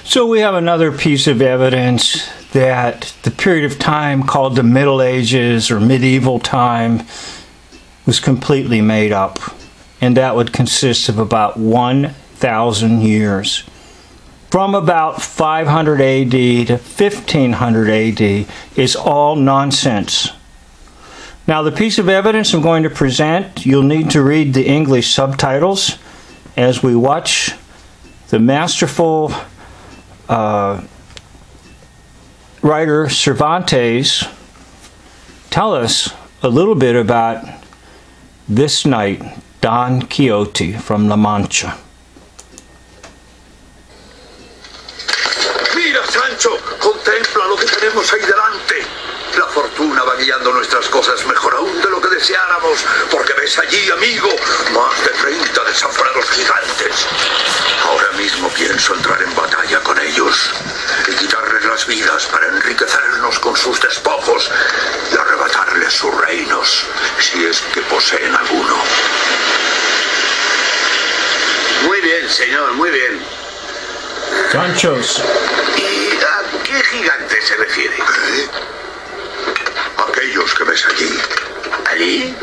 So we have another piece of evidence that the period of time called the Middle Ages or medieval time was completely made up, and that would consist of about 1,000 years. From about 500 AD to 1500 AD is all nonsense. Now the piece of evidence I'm going to present, you'll need to read the English subtitles as we watch the masterful writer Cervantes tell us a little bit about this knight, Don Quixote from La Mancha. Mira, Sancho, contempla lo que tenemos ahí delante. La fortuna va guiando nuestras cosas mejor aún de lo que deseáramos, porque ves allí, amigo, más de 30 desaforados gigantes. Ahora mismo pienso entrar en batalla con ellos y quitarles las vidas para enriquecernos con sus despojos y arrebatarles sus reinos, si es que poseen alguno. Muy bien, señor, muy bien. Sanchos. ¿Y a qué gigante se refiere? Aquellos que ves allí. ¿Allí?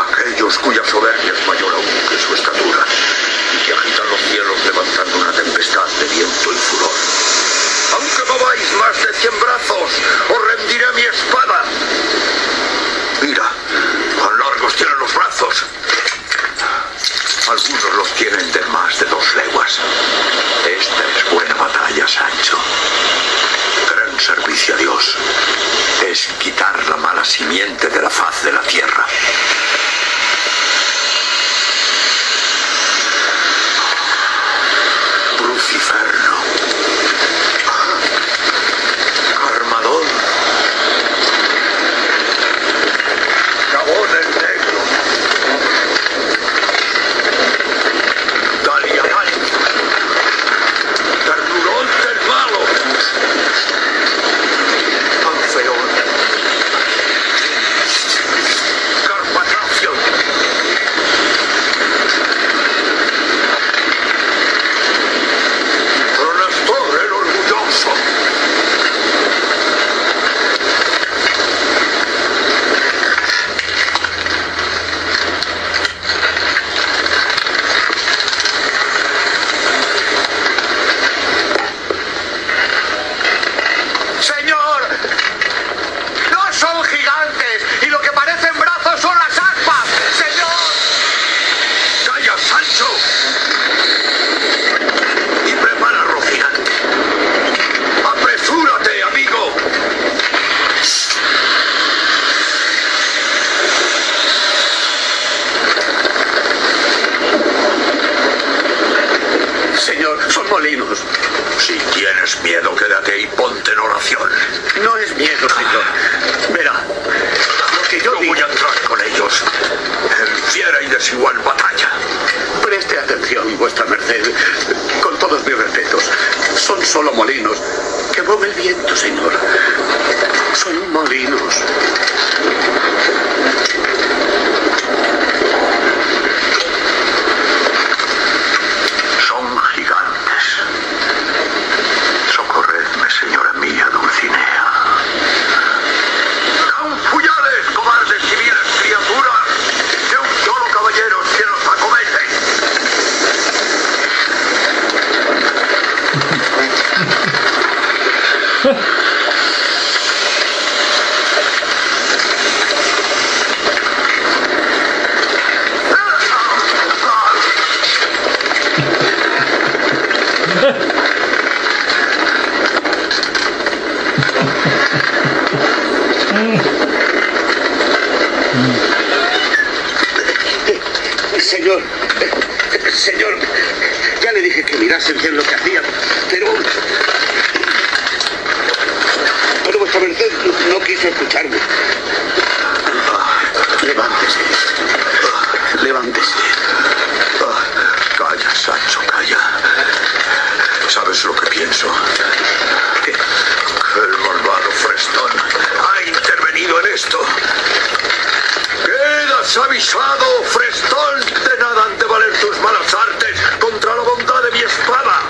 Aquellos cuya soberbia es mayor aún que su estatura y que agitan los cielos levantando una tempestad de viento y furor. Aunque mováis más de 100 brazos, os rendiré mi espada. Mira, cuán largos tienen los brazos. Algunos los tienen de más de 2 leguas. Esta es buena batalla, Sancho. Gran servicio a Dios es quitar la mala simiente de la faz de la tierra. Cruciferno. Armadón. Jabón el negro. Dalianay. Ternurón del malo. Anfeón. Carpatracio. Pronastor el orgulloso. ¡Señor! ¡No son gigantes! ¡Y lo que parecen brazos son las aspas! ¡Señor! ¡Calla, Sancho! Y prepara, Rocinante. ¡Apresúrate, amigo! Señor, son molinos. Si tienes miedo, quédate y ponte en oración. No es miedo, señor. Verá, lo que yo Yo voy a entrar con ellos en fiera y desigual batalla. Preste atención, vuestra merced. Con todos mis respetos. Son solo molinos que mueve el viento, señor. Son molinos. Son gigantes. Socorredme, señora mía, Dulcinea. ¡Campullales, cobardes y viles criaturas! ¡De un solo caballero que los acomete! Señor, ya le dije que mirasen bien lo que hacían, pero vuestra merced no quiso escucharme. Levántese. Levántese. Calla, Sancho, calla. ¿Sabes lo que pienso? Que el malvado Frestón ha intervenido en esto. ¡Quedas avisado, Frestón! De nada han de valer tus malas artes contra la bondad de mi espada.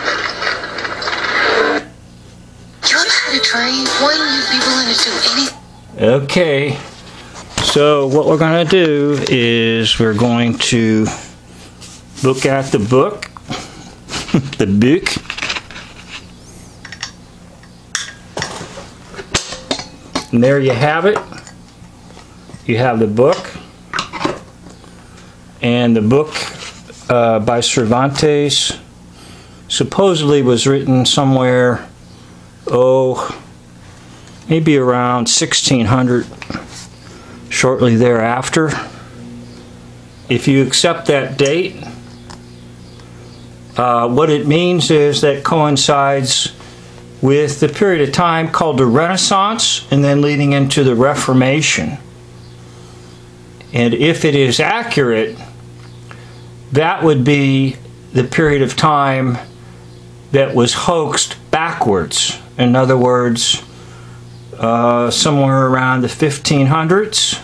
Wouldn't you be willing to do anything? Okay, so what we're going to do is we're going to look at the book, the book. And there you have it. You have the book. And the book by Cervantes supposedly was written somewhere, maybe around 1600, shortly thereafter. If you accept that date, what it means is that coincides with the period of time called the Renaissance and then leading into the Reformation. And if it is accurate, that would be the period of time that was hoaxed backwards. In other words, somewhere around the 1500s,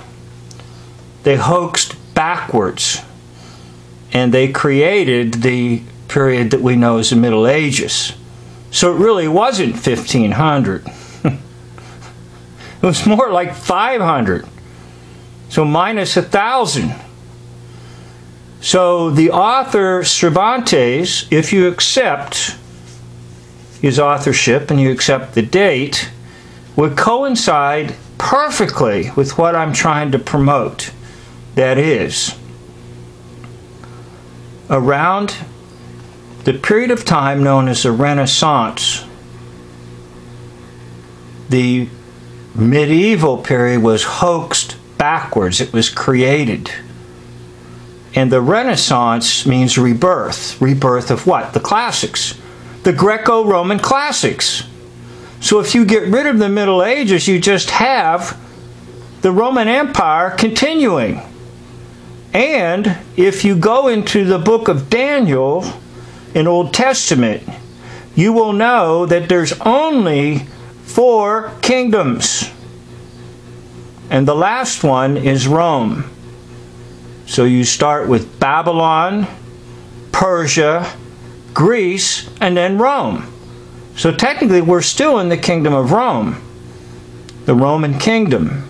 they hoaxed backwards. And they created the period that we know as the Middle Ages. So it really wasn't 1500. It was more like 500. So minus 1,000. So the author Cervantes, if you accept his authorship and you accept the date, would coincide perfectly with what I'm trying to promote. That is, around the period of time known as the Renaissance, the medieval period was hoaxed backwards. It was created. And the Renaissance means rebirth. Rebirth of what? The classics. The Greco-Roman classics. So if you get rid of the Middle Ages, you just have the Roman Empire continuing. And if you go into the book of Daniel in Old Testament, you will know that there's only 4 kingdoms. And the last one is Rome. So you start with Babylon, Persia, Greece, and then Rome. So technically we're still in the kingdom of Rome, the Roman kingdom.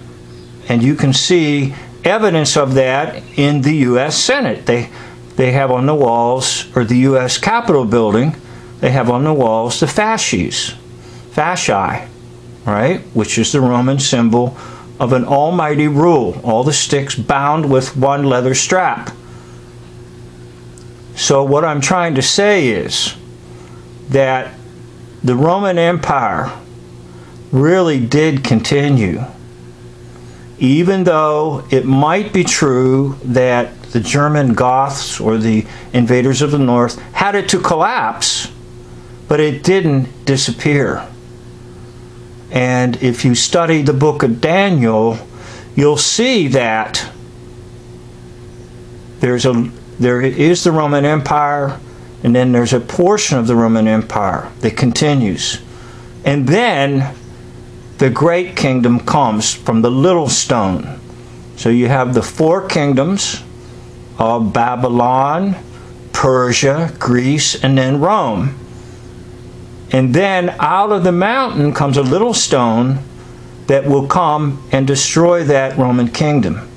And you can see evidence of that in the U.S. Senate. They have on the walls, or the U.S. Capitol building, they have on the walls the fasces, fasci, right? Which is the Roman symbol of an almighty rule. All the sticks bound with one leather strap. So what I'm trying to say is that the Roman Empire really did continue. Even though it might be true that the German Goths or the invaders of the North had it to collapse, but it didn't disappear. And if you study the book of Daniel, you'll see that there is the Roman Empire, and then there's a portion of the Roman Empire that continues. And then the great kingdom comes from the little stone. So you have the 4 kingdoms of Babylon, Persia, Greece, and then Rome. And then out of the mountain comes a little stone that will come and destroy that Roman kingdom.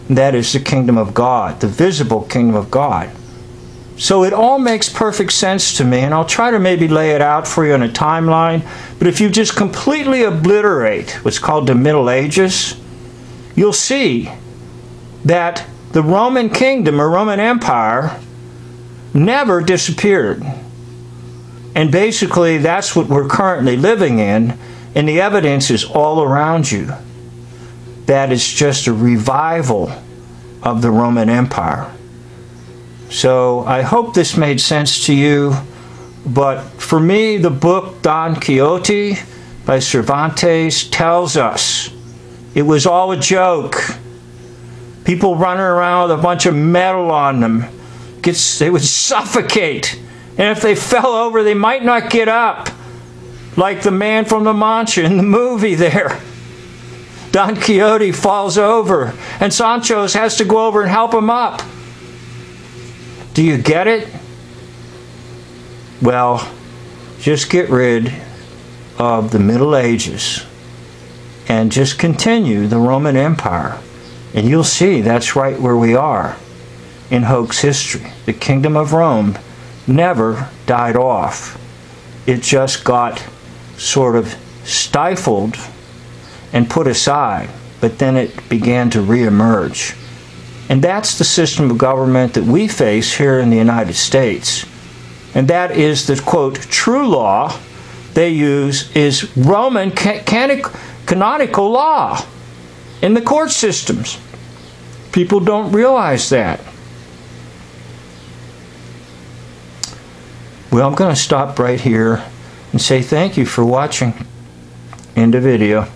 And that is the kingdom of God, the visible kingdom of God. So it all makes perfect sense to me, and I'll try to maybe lay it out for you on a timeline. But if you just completely obliterate what's called the Middle Ages, you'll see that the Roman kingdom or Roman Empire never disappeared. And basically that's what we're currently living in, and the evidence is all around you. That is just a revival of the Roman Empire. So I hope this made sense to you, but for me the book Don Quixote by Cervantes tells us it was all a joke. People running around with a bunch of metal on them, they would suffocate. And if they fell over, they might not get up. Like the man from La Mancha in the movie there. Don Quixote falls over, and Sancho has to go over and help him up. Do you get it? Well, just get rid of the Middle Ages. and just continue the Roman Empire. And you'll see that's right where we are in Hoax history. The kingdom of Rome never died off. It just got sort of stifled and put aside, but then it began to reemerge. And that's the system of government that we face here in the United States. And that is the, quote, true law they use is Roman canonical law in the court systems. People don't realize that. Well, I'm going to stop right here and say thank you for watching. End of video.